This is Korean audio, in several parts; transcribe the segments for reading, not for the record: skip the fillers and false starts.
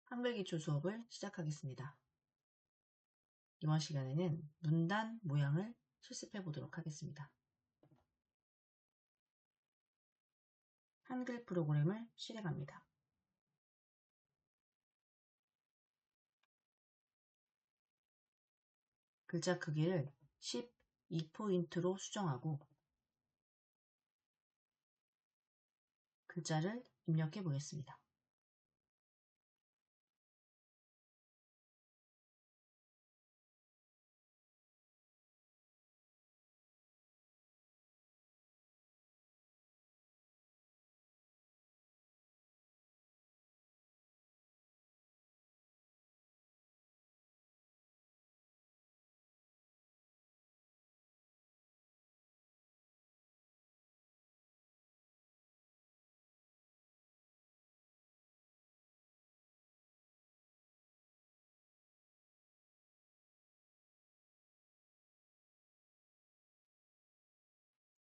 한글 기초 수업을 시작하겠습니다. 이번 시간에는 문단 모양을 실습해 보도록 하겠습니다. 한글 프로그램을 실행합니다. 글자 크기를 12포인트로 수정하고 글자를 입력해 보겠습니다.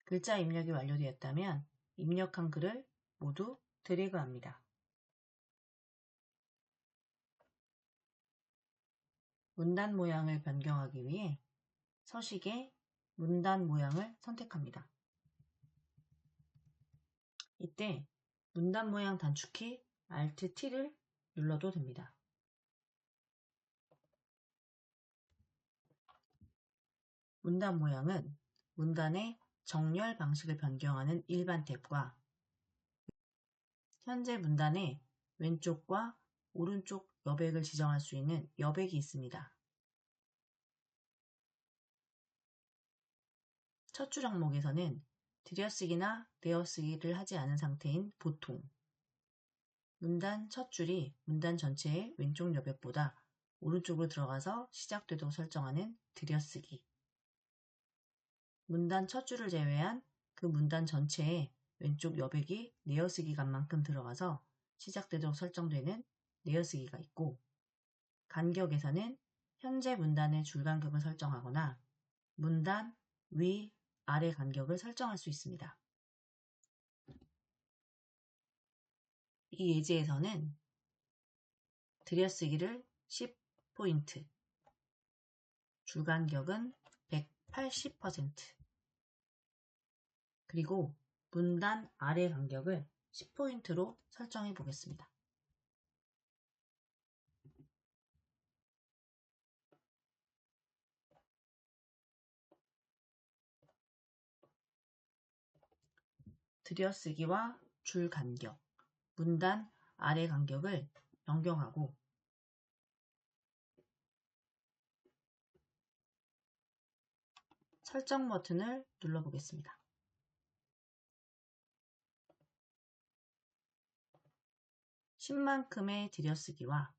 글자 입력이 완료되었다면 입력한 글을 모두 드래그합니다. 문단 모양을 변경하기 위해 서식에 문단 모양을 선택합니다. 이때 문단 모양 단축키 Alt T를 눌러도 됩니다. 문단 모양은 문단의 정렬 방식을 변경하는 일반 탭과 현재 문단의 왼쪽과 오른쪽 여백을 지정할 수 있는 여백이 있습니다. 첫 줄 항목에서는 들여쓰기나 내어쓰기를 하지 않은 상태인 보통, 문단 첫 줄이 문단 전체의 왼쪽 여백보다 오른쪽으로 들어가서 시작되도록 설정하는 들여쓰기, 문단 첫 줄을 제외한 그 문단 전체에 왼쪽 여백이 내어쓰기 값만큼 들어가서 시작되도록 설정되는 내어쓰기가 있고, 간격에서는 현재 문단의 줄 간격을 설정하거나 문단 위, 아래 간격을 설정할 수 있습니다. 이 예제에서는 들여쓰기를 10포인트, 줄 간격은 180%, 그리고 문단 아래 간격을 10포인트로 설정해 보겠습니다. 들여쓰기와 줄 간격, 문단 아래 간격을 변경하고 설정 버튼을 눌러보겠습니다. (10만큼의) 들여쓰기와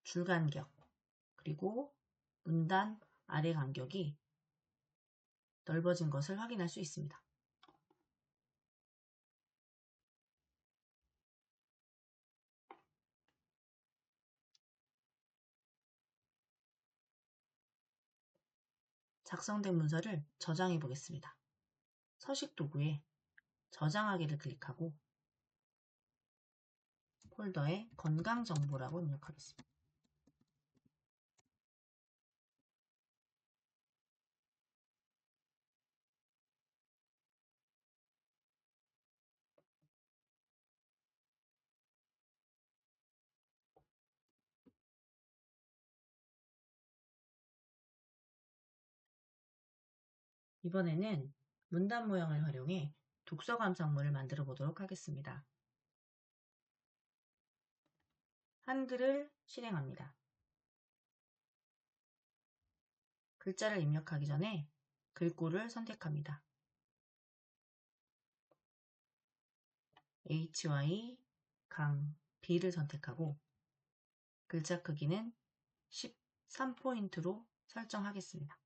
줄 간격, 그리고 문단 아래 간격이 넓어진 것을 확인할 수 있습니다. 작성된 문서를 저장해 보겠습니다. 서식 도구에 저장하기를 클릭하고 폴더에 건강정보라고 입력하겠습니다. 이번에는 문단 모양을 활용해 독서 감상문을 만들어 보도록 하겠습니다. 한글을 실행합니다. 글자를 입력하기 전에 글꼴을 선택합니다. HY, 강, B를 선택하고 글자 크기는 13포인트로 설정하겠습니다.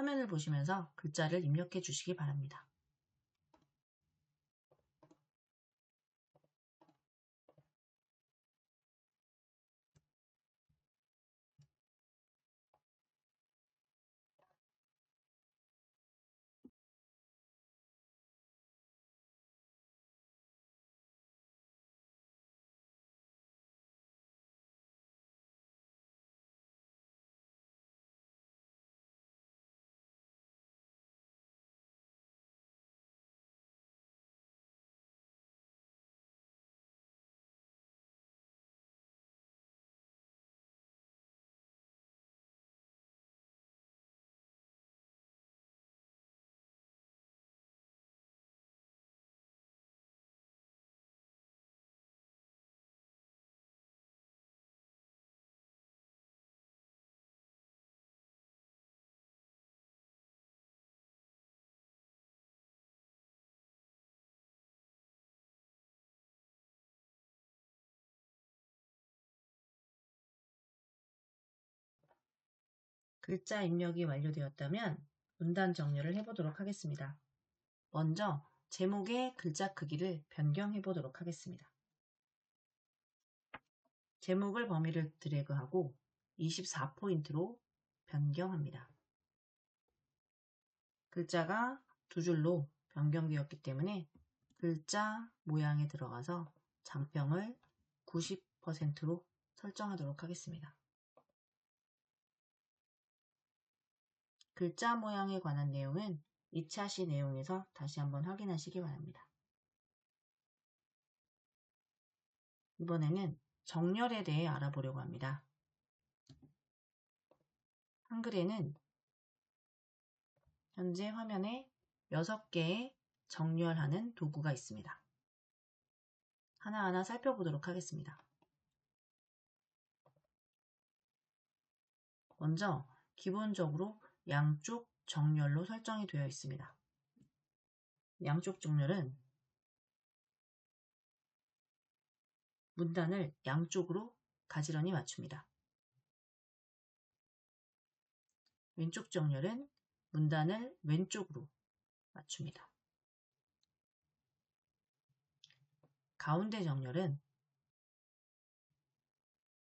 화면을 보시면서 글자를 입력해 주시기 바랍니다. 글자 입력이 완료되었다면 문단 정렬을 해보도록 하겠습니다. 먼저 제목의 글자 크기를 변경해 보도록 하겠습니다. 제목을 범위를 드래그하고 24포인트로 변경합니다. 글자가 두 줄로 변경되었기 때문에 글자 모양에 들어가서 장평을 90%로 설정하도록 하겠습니다. 글자 모양에 관한 내용은 2차 시 내용에서 다시 한번 확인하시기 바랍니다. 이번에는 정렬에 대해 알아보려고 합니다. 한글에는 현재 화면에 6개의 정렬하는 도구가 있습니다. 하나하나 살펴보도록 하겠습니다. 먼저 기본적으로 양쪽 정렬로 설정이 되어 있습니다. 양쪽 정렬은 문단을 양쪽으로 가지런히 맞춥니다. 왼쪽 정렬은 문단을 왼쪽으로 맞춥니다. 가운데 정렬은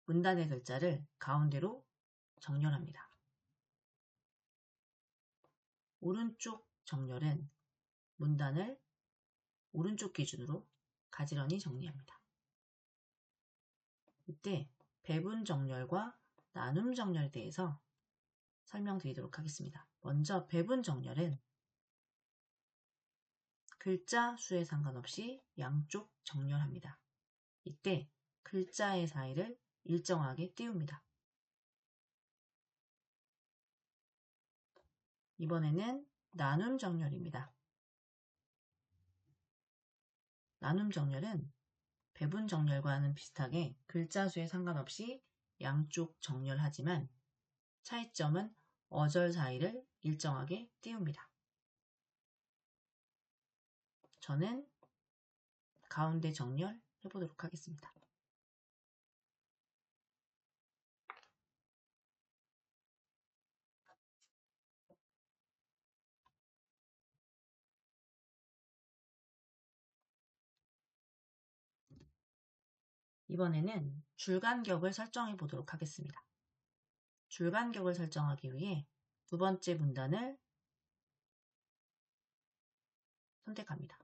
문단의 글자를 가운데로 정렬합니다. 오른쪽 정렬은 문단을 오른쪽 기준으로 가지런히 정리합니다. 이때 배분 정렬과 나눔 정렬에 대해서 설명드리도록 하겠습니다. 먼저 배분 정렬은 글자 수에 상관없이 양쪽 정렬합니다. 이때 글자의 사이를 일정하게 띄웁니다. 이번에는 나눔 정렬입니다. 나눔 정렬은 배분 정렬과는 비슷하게 글자 수에 상관없이 양쪽 정렬하지만 차이점은 어절 사이를 일정하게 띄웁니다. 저는 가운데 정렬 해보도록 하겠습니다. 이번에는 줄간격을 설정해 보도록 하겠습니다. 줄간격을 설정하기 위해 두 번째 문단을 선택합니다.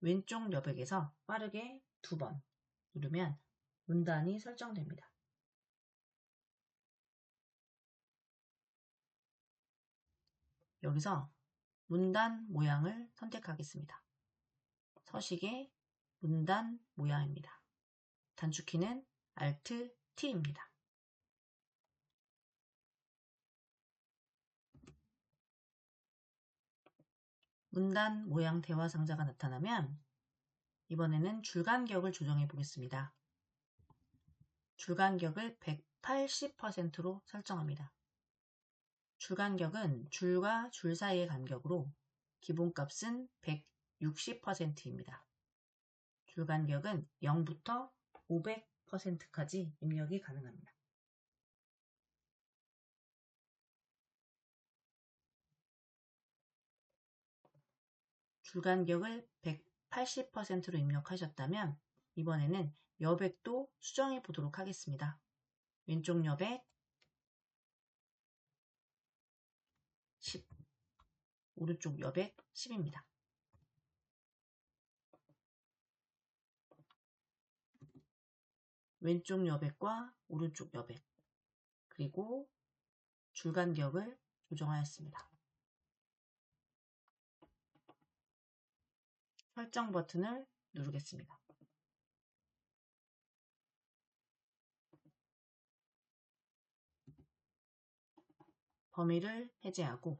왼쪽 여백에서 빠르게 2번 누르면 문단이 설정됩니다. 여기서 문단 모양을 선택하겠습니다. 서식의 문단 모양입니다. 단축키는 Alt T입니다. 문단 모양 대화 상자가 나타나면 이번에는 줄간격을 조정해 보겠습니다. 줄간격을 180%로 설정합니다. 줄간격은 줄과 줄 사이의 간격으로 기본값은 160%입니다. 줄간격은 0부터 500%까지 입력이 가능합니다. 줄간격을 180%로 입력하셨다면 이번에는 여백도 수정해 보도록 하겠습니다. 왼쪽 여백 10, 오른쪽 여백 10입니다. 왼쪽 여백과 오른쪽 여백 그리고 줄간격을 조정하였습니다. 설정 버튼을 누르겠습니다. 범위를 해제하고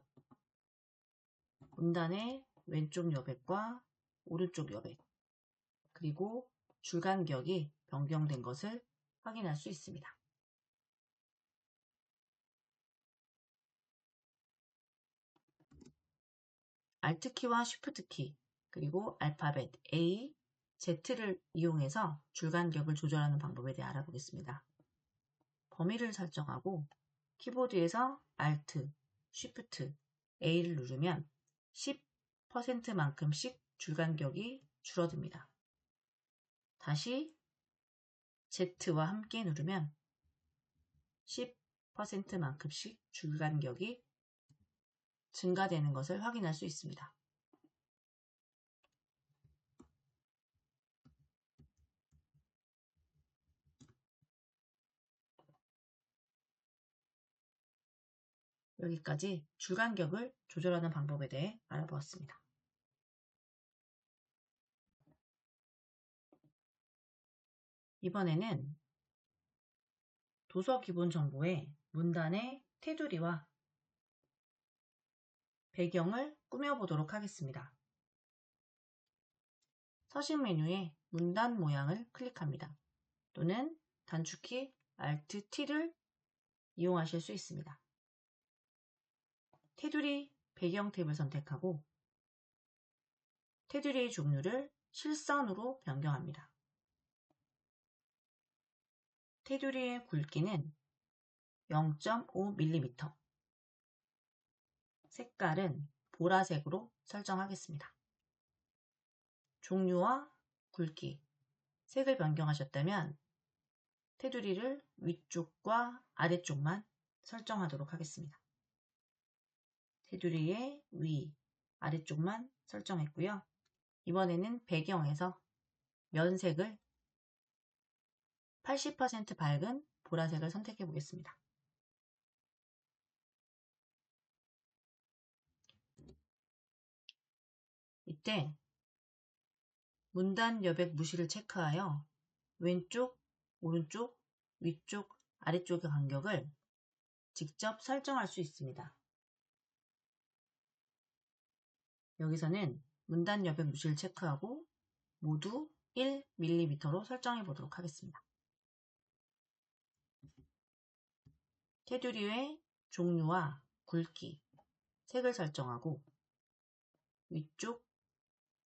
문단의 왼쪽 여백과 오른쪽 여백 그리고 줄간격이 변경된 것을 확인할 수 있습니다. Alt키와 Shift키 그리고 알파벳 A, Z를 이용해서 줄간격을 조절하는 방법에 대해 알아보겠습니다. 범위를 설정하고 키보드에서 Alt, Shift, A를 누르면 10%만큼씩 줄간격이 줄어듭니다. 다시 Z와 함께 누르면 10%만큼씩 줄간격이 증가되는 것을 확인할 수 있습니다. 여기까지 줄간격을 조절하는 방법에 대해 알아보았습니다. 이번에는 도서 기본 정보에 문단의 테두리와 배경을 꾸며보도록 하겠습니다. 서식 메뉴에 문단 모양을 클릭합니다. 또는 단축키 Alt T를 이용하실 수 있습니다. 테두리 배경 탭을 선택하고 테두리의 종류를 실선으로 변경합니다. 테두리의 굵기는 0.5mm, 색깔은 보라색으로 설정하겠습니다. 종류와 굵기, 색을 변경하셨다면 테두리를 위쪽과 아래쪽만 설정하도록 하겠습니다. 테두리의 위, 아래쪽만 설정했고요. 이번에는 배경에서 면색을 80% 밝은 보라색을 선택해 보겠습니다. 이때 문단 여백 무시를 체크하여 왼쪽, 오른쪽, 위쪽, 아래쪽의 간격을 직접 설정할 수 있습니다. 여기서는 문단 여백 무시를 체크하고 모두 1mm로 설정해 보도록 하겠습니다. 테두리의 종류와 굵기, 색을 설정하고 위쪽,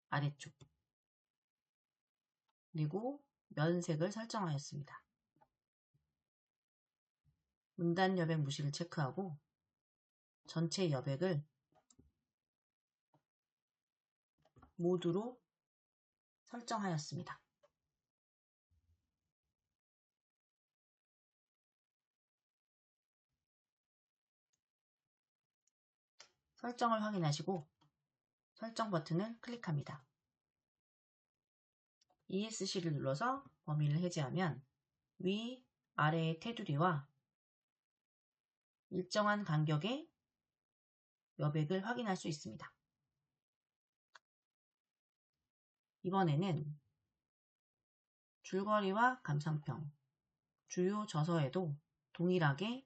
아래쪽, 그리고 면색을 설정하였습니다. 문단 여백 무시를 체크하고 전체 여백을 모두로 설정하였습니다. 설정을 확인하시고 설정 버튼을 클릭합니다. ESC를 눌러서 범위를 해제하면 위, 아래의 테두리와 일정한 간격의 여백을 확인할 수 있습니다. 이번에는 줄거리와 감상평, 주요 저서에도 동일하게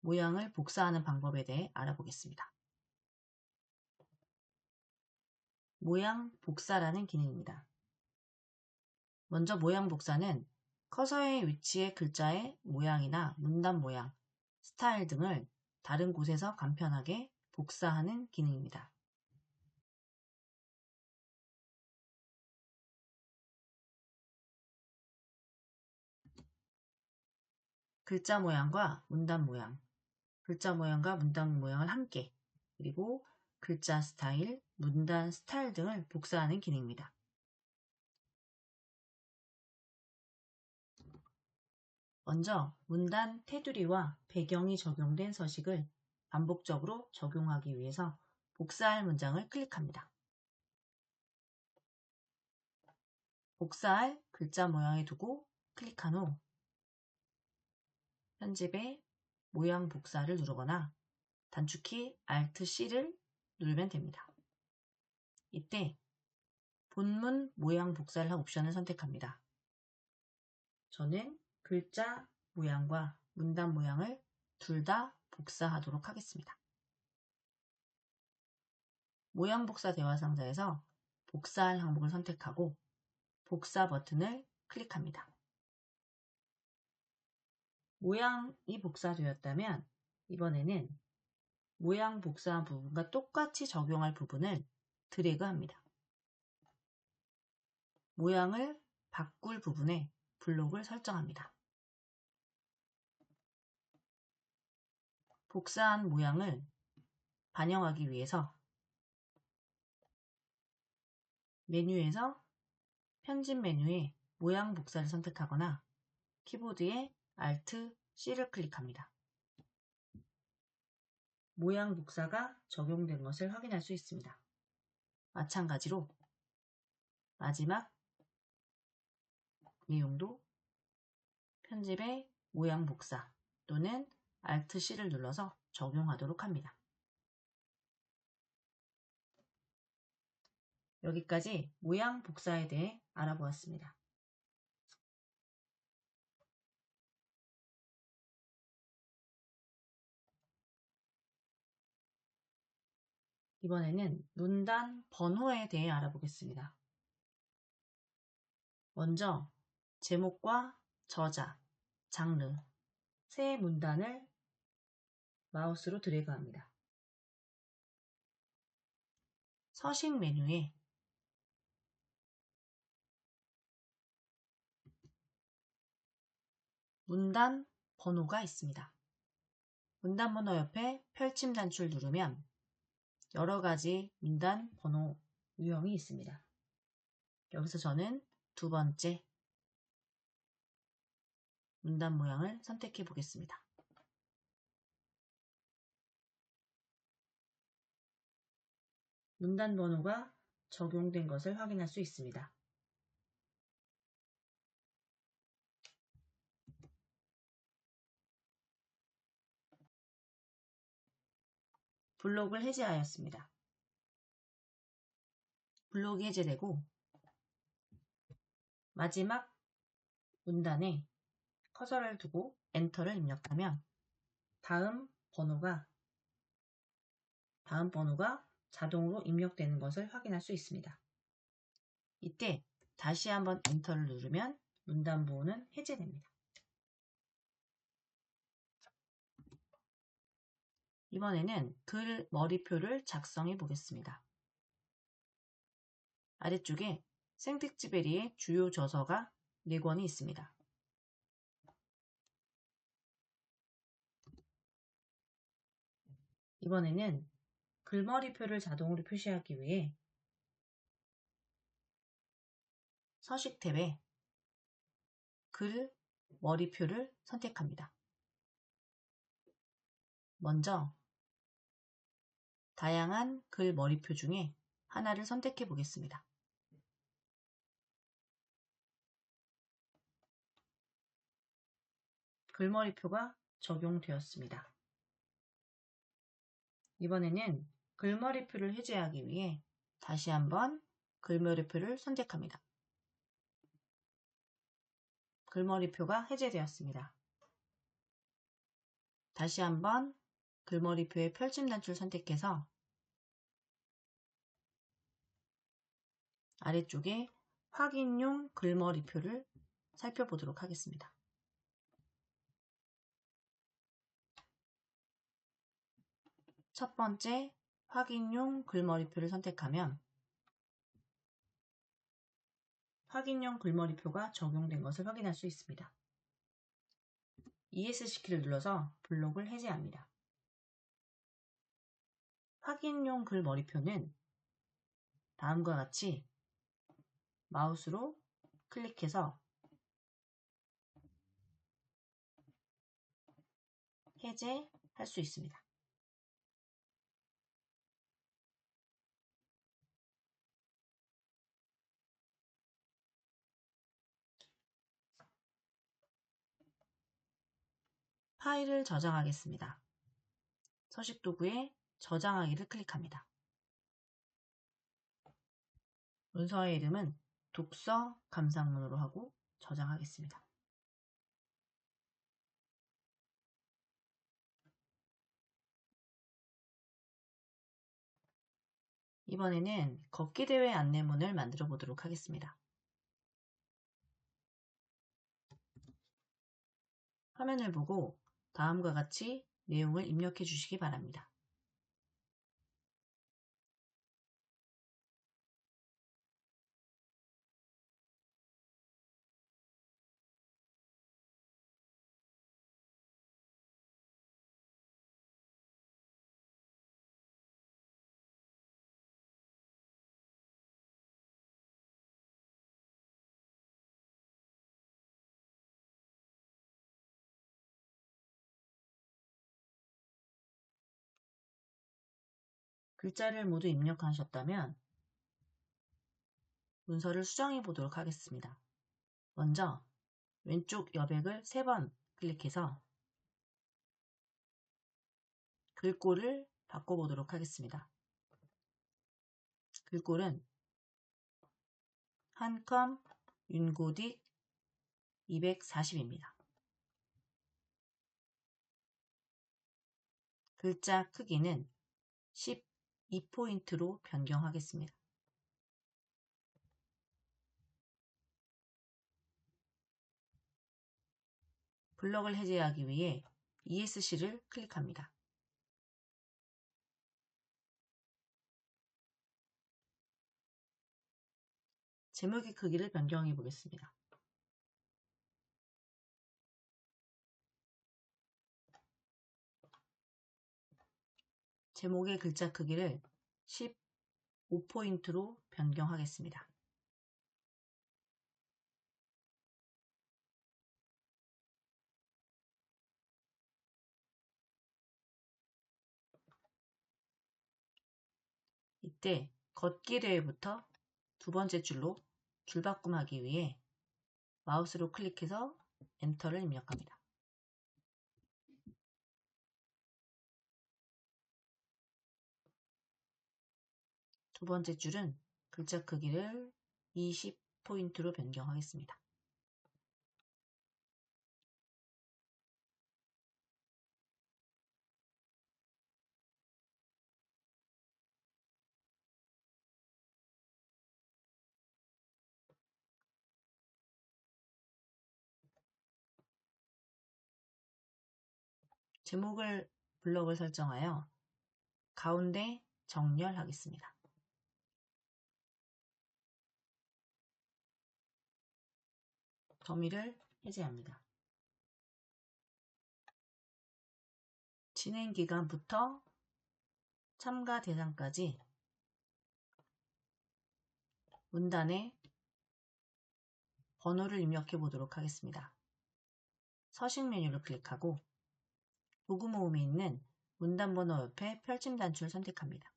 모양을 복사하는 방법에 대해 알아보겠습니다. 모양 복사라는 기능입니다. 먼저 모양 복사는 커서의 위치에 글자의 모양이나 문단 모양, 스타일 등을 다른 곳에서 간편하게 복사하는 기능입니다. 글자 모양과 문단 모양, 글자 모양과 문단 모양을 함께, 그리고 글자 스타일, 문단 스타일 등을 복사하는 기능입니다. 먼저 문단 테두리와 배경이 적용된 서식을 반복적으로 적용하기 위해서 복사할 문장을 클릭합니다. 복사할 글자 모양에 두고 클릭한 후 편집에 모양 복사를 누르거나 단축키 Alt-C를 누르면 됩니다. 이때 본문 모양 복사를 한 옵션을 선택합니다. 저는 글자 모양과 문단 모양을 둘 다 복사하도록 하겠습니다. 모양 복사 대화 상자에서 복사할 항목을 선택하고 복사 버튼을 클릭합니다. 모양이 복사되었다면 이번에는 모양 복사한 부분과 똑같이 적용할 부분을 드래그합니다. 모양을 바꿀 부분에 블록을 설정합니다. 복사한 모양을 반영하기 위해서 메뉴에서 편집 메뉴에 모양 복사를 선택하거나 키보드에 Alt C를 클릭합니다. 모양 복사가 적용된 것을 확인할 수 있습니다. 마찬가지로 마지막 내용도 편집의 모양 복사 또는 Alt C를 눌러서 적용하도록 합니다. 여기까지 모양 복사에 대해 알아보았습니다. 이번에는 문단 번호에 대해 알아보겠습니다. 먼저 제목과 저자, 장르, 세 문단을 마우스로 드래그합니다. 서식 메뉴에 문단 번호가 있습니다. 문단 번호 옆에 펼침 단추를 누르면 여러 가지 문단 번호 유형이 있습니다. 여기서 저는 두 번째 문단 모양을 선택해 보겠습니다. 문단 번호가 적용된 것을 확인할 수 있습니다. 블록을 해제하였습니다. 블록이 해제되고 마지막 문단에 커서를 두고 엔터를 입력하면 다음 번호가 자동으로 입력되는 것을 확인할 수 있습니다. 이때 다시 한번 엔터를 누르면 문단 보호는 해제됩니다. 이번에는 글 머리표를 작성해 보겠습니다. 아래쪽에 생텍쥐베리의 주요 저서가 4권이 있습니다. 이번에는 글머리표를 자동으로 표시하기 위해 서식 탭에 글 머리표를 선택합니다. 먼저 다양한 글 머리표 중에 하나를 선택해 보겠습니다. 글머리표가 적용되었습니다. 이번에는 글머리표를 해제하기 위해 다시 한번 글머리표를 선택합니다. 글머리표가 해제되었습니다. 다시 한번 글머리표의 펼침 단추를 선택해서 아래쪽에 확인용 글머리표를 살펴보도록 하겠습니다. 첫 번째 확인용 글머리표를 선택하면 확인용 글머리표가 적용된 것을 확인할 수 있습니다. ESC 키를 눌러서 블록을 해제합니다. 확인용 글머리표는 다음과 같이 마우스로 클릭해서 해제할 수 있습니다. 파일을 저장하겠습니다. 서식 도구에 저장하기를 클릭합니다. 문서의 이름은 독서 감상문으로 하고 저장하겠습니다. 이번에는 걷기 대회 안내문을 만들어 보도록 하겠습니다. 화면을 보고 다음과 같이 내용을 입력해 주시기 바랍니다. 글자를 모두 입력하셨다면 문서를 수정해 보도록 하겠습니다. 먼저 왼쪽 여백을 3번 클릭해서 글꼴을 바꿔보도록 하겠습니다. 글꼴은 한컴 윤고딕 240입니다. 글자 크기는 12포인트로 변경하겠습니다. 블럭을 해제하기 위해 ESC를 클릭합니다. 제목의 크기를 변경해 보겠습니다. 제목의 글자 크기를 15포인트로 변경하겠습니다. 이때 걷기대회부터 2번째 줄로 줄바꿈하기 위해 마우스로 클릭해서 엔터를 입력합니다. 두 번째 줄은 글자 크기를 20포인트로 변경하겠습니다. 제목을 블럭을 설정하여 가운데 정렬하겠습니다. 더미를 해제합니다. 진행 기간부터 참가 대상까지 문단에 번호를 입력해 보도록 하겠습니다. 서식 메뉴를 클릭하고 도구 모음에 있는 문단 번호 옆에 펼침 단추를 선택합니다.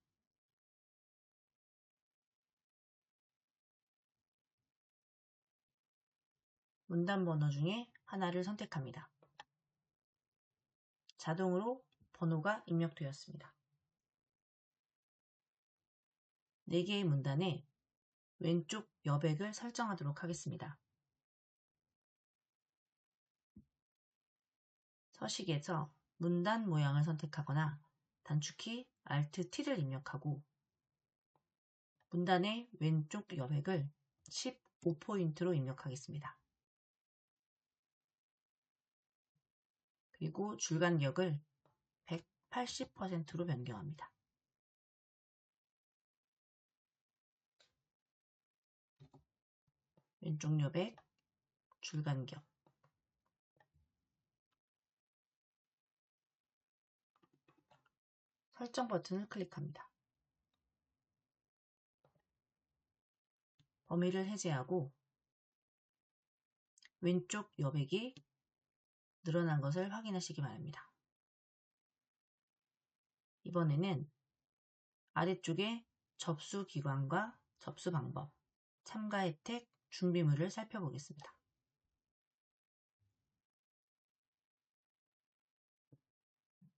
문단 번호 중에 하나를 선택합니다. 자동으로 번호가 입력되었습니다. 4개의 문단에 왼쪽 여백을 설정하도록 하겠습니다. 서식에서 문단 모양을 선택하거나 단축키 Alt-T를 입력하고 문단의 왼쪽 여백을 15포인트로 입력하겠습니다. 그리고 줄간격을 180%로 변경합니다. 왼쪽 여백, 줄간격. 설정 버튼을 클릭합니다. 범위를 해제하고 왼쪽 여백이 늘어난 것을 확인하시기 바랍니다. 이번에는 아래쪽에 접수 기관과 접수 방법, 참가 혜택, 준비물을 살펴보겠습니다.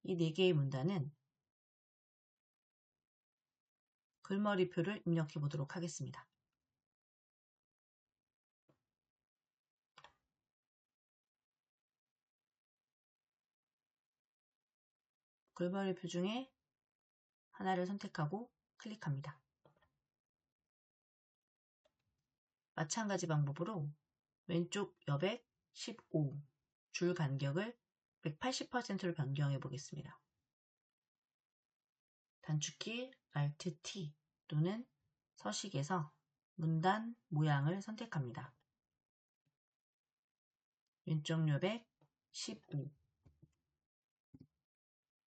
이 4개의 문단은 글머리표를 입력해 보도록 하겠습니다. 글머리표 중에 하나를 선택하고 클릭합니다. 마찬가지 방법으로 왼쪽 여백 15, 줄 간격을 180%로 변경해 보겠습니다. 단축키 Alt-T 또는 서식에서 문단 모양을 선택합니다. 왼쪽 여백 15,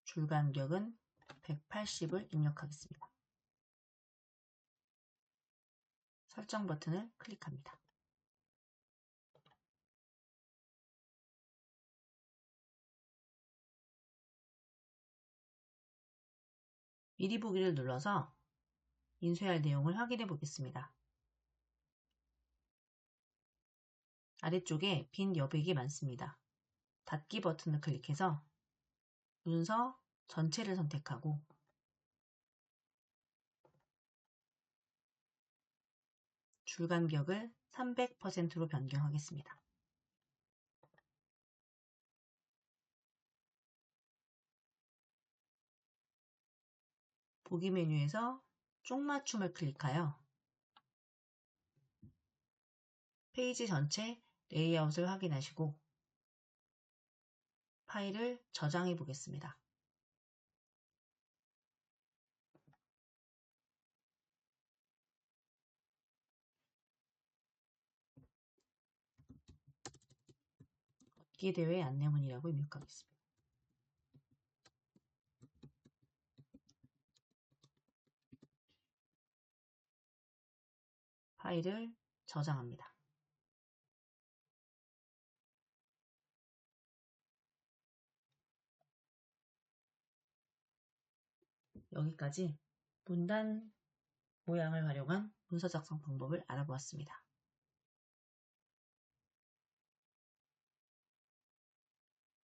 줄 간격은 180을 입력하겠습니다. 설정 버튼을 클릭합니다. 미리 보기를 눌러서 인쇄할 내용을 확인해 보겠습니다. 아래쪽에 빈 여백이 많습니다. 닫기 버튼을 클릭해서 문서 전체를 선택하고 줄 간격을 300%로 변경하겠습니다. 보기 메뉴에서 쪽맞춤을 클릭하여 페이지 전체 레이아웃을 확인하시고 파일을 저장해 보겠습니다. 걷기대회 안내문이라고 입력하겠습니다. 파일을 저장합니다. 여기까지 문단 모양을 활용한 문서 작성 방법을 알아보았습니다.